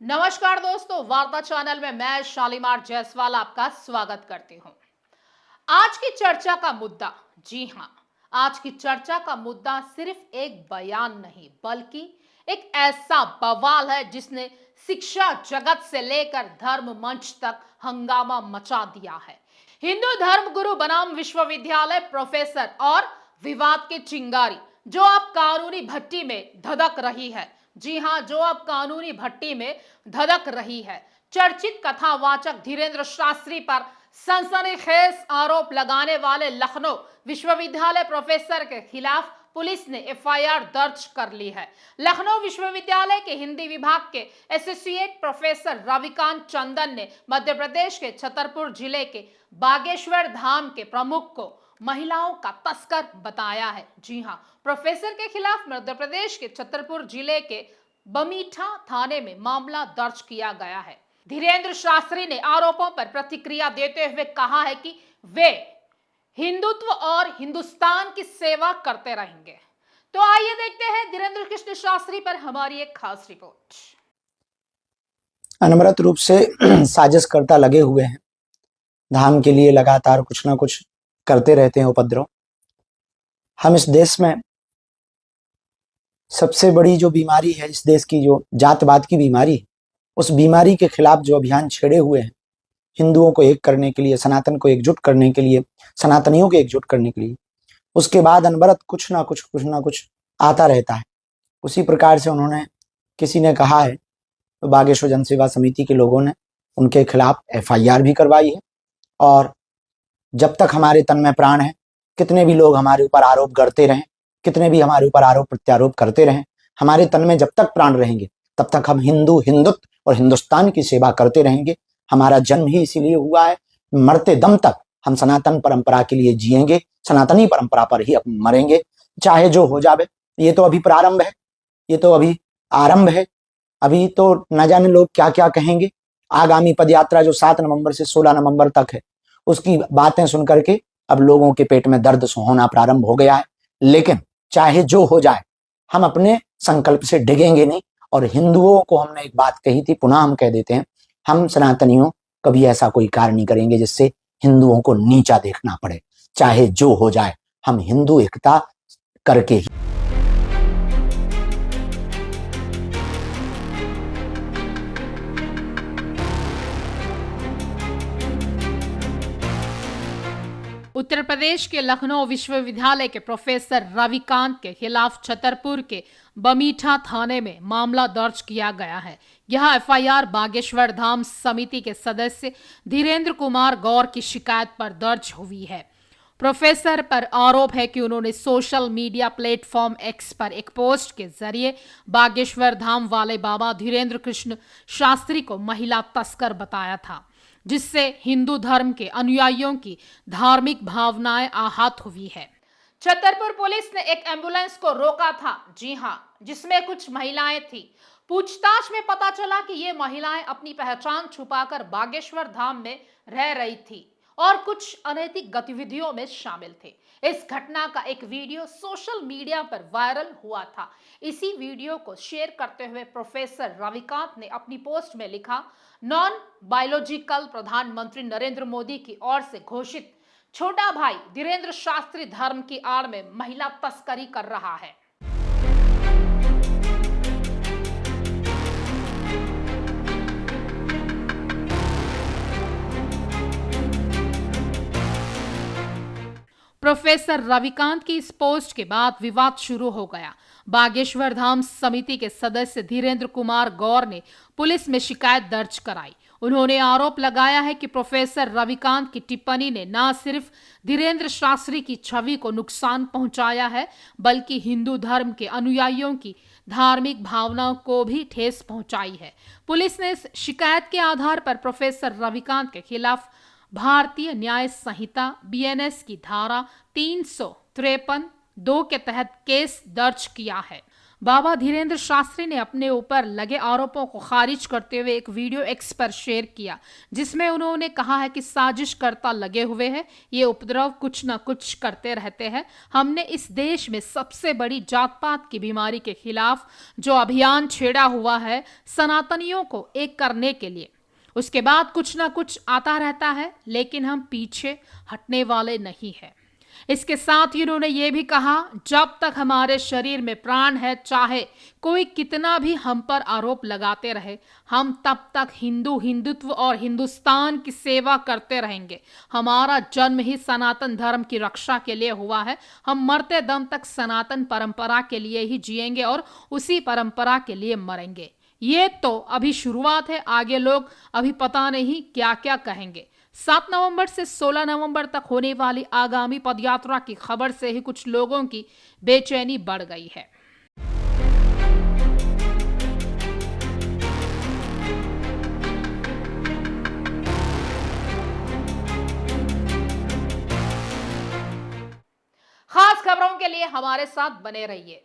नमस्कार दोस्तों, वार्ता चैनल में मैं शालीमार जायसवाल आपका स्वागत करती हूँ। आज की चर्चा का मुद्दा, जी हाँ, आज की चर्चा का मुद्दा सिर्फ एक बयान नहीं बल्कि एक ऐसा बवाल है जिसने शिक्षा जगत से लेकर धर्म मंच तक हंगामा मचा दिया है। हिंदू धर्म गुरु बनाम विश्वविद्यालय प्रोफेसर और विवाद की चिंगारी जो अब कानूनी भट्टी में धधक रही है। जी हाँ, जो अब कानूनी भट्टी में धधक रही है। चर्चित कथावाचक धीरेन्द्र शास्त्री पर सनसनीखेज आरोप लगाने वाले लखनऊ विश्वविद्यालय प्रोफेसर के खिलाफ पुलिस ने एफआईआर दर्ज कर ली है। लखनऊ विश्वविद्यालय के हिंदी विभाग के एसोसिएट प्रोफेसर रविकांत चंदन ने मध्य प्रदेश के छतरपुर जिले के बागेश्वर धाम के प्रमुख को महिलाओं का तस्कर बताया है। जी हाँ, प्रोफेसर के खिलाफ मध्य प्रदेश के छतरपुर जिले के बमीठा थाने में मामला दर्ज किया गया है। धीरेन्द्र शास्त्री ने आरोपों पर प्रतिक्रिया देते हुए कहा है कि वे हिंदुत्व और हिंदुस्तान की सेवा करते रहेंगे। तो आइए देखते हैं धीरेन्द्र कृष्ण शास्त्री पर हमारी एक खास रिपोर्ट। अनवरत रूप से साजिशकर्ता लगे हुए हैं, धाम के लिए लगातार कुछ ना कुछ करते रहते हैं उपद्रव। हम इस देश में सबसे बड़ी जो बीमारी है इस देश की, जो जातवाद की बीमारी, उस बीमारी के खिलाफ जो अभियान छेड़े हुए हैं, हिंदुओं को एक करने के लिए, सनातन को एकजुट करने के लिए, सनातनियों को एकजुट करने के लिए, उसके बाद अनवरत कुछ ना कुछ आता रहता है। उसी प्रकार से उन्होंने, किसी ने कहा है तो बागेश्वर जन सेवा समिति के लोगों ने उनके खिलाफ एफआईआर भी करवाई है। और जब तक हमारे तन में प्राण है, कितने भी लोग हमारे ऊपर आरोप करते रहें, कितने भी हमारे ऊपर आरोप प्रत्यारोप करते रहें, हमारे तन में जब तक प्राण रहेंगे तब तक हम हिंदुत्व और हिंदुस्तान की सेवा करते रहेंगे। हमारा जन्म ही इसीलिए हुआ है, मरते दम तक हम सनातन परंपरा के लिए जिएंगे, सनातनी परंपरा पर ही मरेंगे, चाहे जो हो जावे। ये तो अभी प्रारंभ है, ये तो अभी आरंभ है, अभी तो न जाने लोग क्या क्या कहेंगे। आगामी पदयात्रा जो 7 नवंबर से 16 नवंबर तक है, उसकी बातें सुनकर के अब लोगों के पेट में दर्द होना प्रारंभ हो गया है। लेकिन चाहे जो हो जाए, हम अपने संकल्प से डिगेंगे नहीं। और हिंदुओं को हमने एक बात कही थी, पुनः हम कह देते हैं, हम सनातनियों कभी ऐसा कोई कार्य नहीं करेंगे जिससे हिंदुओं को नीचा देखना पड़े। चाहे जो हो जाए, हम हिंदू एकता करके ही। उत्तर प्रदेश के लखनऊ विश्वविद्यालय के प्रोफेसर रविकांत के खिलाफ छतरपुर के बमीठा थाने में मामला दर्ज किया गया है। यह एफआईआर बागेश्वर धाम समिति के सदस्य धीरेन्द्र कुमार गौर की शिकायत पर दर्ज हुई है। प्रोफेसर पर आरोप है कि उन्होंने सोशल मीडिया प्लेटफॉर्म एक्स पर एक पोस्ट के जरिए बागेश्वर धाम वाले बाबा धीरेन्द्र कृष्ण शास्त्री को महिला तस्कर बताया था, जिससे हिंदू धर्म के अनुयायियों की धार्मिक भावनाएं आहत हुई है। छतरपुर पुलिस ने एक एम्बुलेंस को रोका था, जी हां, जिसमें कुछ महिलाएं थी। पूछताछ में पता चला कि ये महिलाएं अपनी पहचान छुपाकर बागेश्वर धाम में रह रही थी और कुछ अनैतिक गतिविधियों में शामिल थे। इस घटना का एक वीडियो सोशल मीडिया पर वायरल हुआ था। इसी वीडियो को शेयर करते हुए प्रोफेसर रविकांत ने अपनी पोस्ट में लिखा, नॉन बायोलॉजिकल प्रधानमंत्री नरेंद्र मोदी की ओर से घोषित छोटा भाई धीरेन्द्र शास्त्री धर्म की आड़ में महिला तस्करी कर रहा है। प्रोफेसर रविकांत की इस पोस्ट के बाद विवाद शुरू हो गया। बागेश्वर धाम समिति के सदस्य धीरेन्द्र कुमार गौर ने पुलिस में शिकायत दर्ज कराई। उन्होंने आरोप लगाया है कि प्रोफेसर रविकांत की टिप्पणी ने न सिर्फ धीरेन्द्र शास्त्री की छवि को नुकसान पहुंचाया है, बल्कि हिंदू धर्म के अनुयायियों की धार्मिक भावनाओं को भी ठेस पहुंचाई है। पुलिस ने इस शिकायत के आधार पर प्रोफेसर रविकांत के खिलाफ भारतीय न्याय संहिता बीएनएस की धारा 353(2) के तहत केस दर्ज किया है। बाबा धीरेन्द्र शास्त्री ने अपने ऊपर लगे आरोपों को खारिज करते हुए एक वीडियो एक्स पर शेयर किया, जिसमें उन्होंने कहा है कि साजिशकर्ता लगे हुए हैं, ये उपद्रव कुछ न कुछ करते रहते हैं। हमने इस देश में सबसे बड़ी जात पात की बीमारी के खिलाफ जो अभियान छेड़ा हुआ है सनातनियों को एक करने के लिए, उसके बाद कुछ ना कुछ आता रहता है, लेकिन हम पीछे हटने वाले नहीं हैं। इसके साथ ही उन्होंने ये भी कहा, जब तक हमारे शरीर में प्राण है, चाहे कोई कितना भी हम पर आरोप लगाते रहे, हम तब तक हिंदुत्व और हिंदुस्तान की सेवा करते रहेंगे। हमारा जन्म ही सनातन धर्म की रक्षा के लिए हुआ है। हम मरते दम तक सनातन परंपरा के लिए ही जिएंगे और उसी परंपरा के लिए मरेंगे। ये तो अभी शुरुआत है, आगे लोग अभी पता नहीं क्या क्या कहेंगे। 7 नवंबर से 16 नवंबर तक होने वाली आगामी पदयात्रा की खबर से ही कुछ लोगों की बेचैनी बढ़ गई है। खास खबरों के लिए हमारे साथ बने रहिए।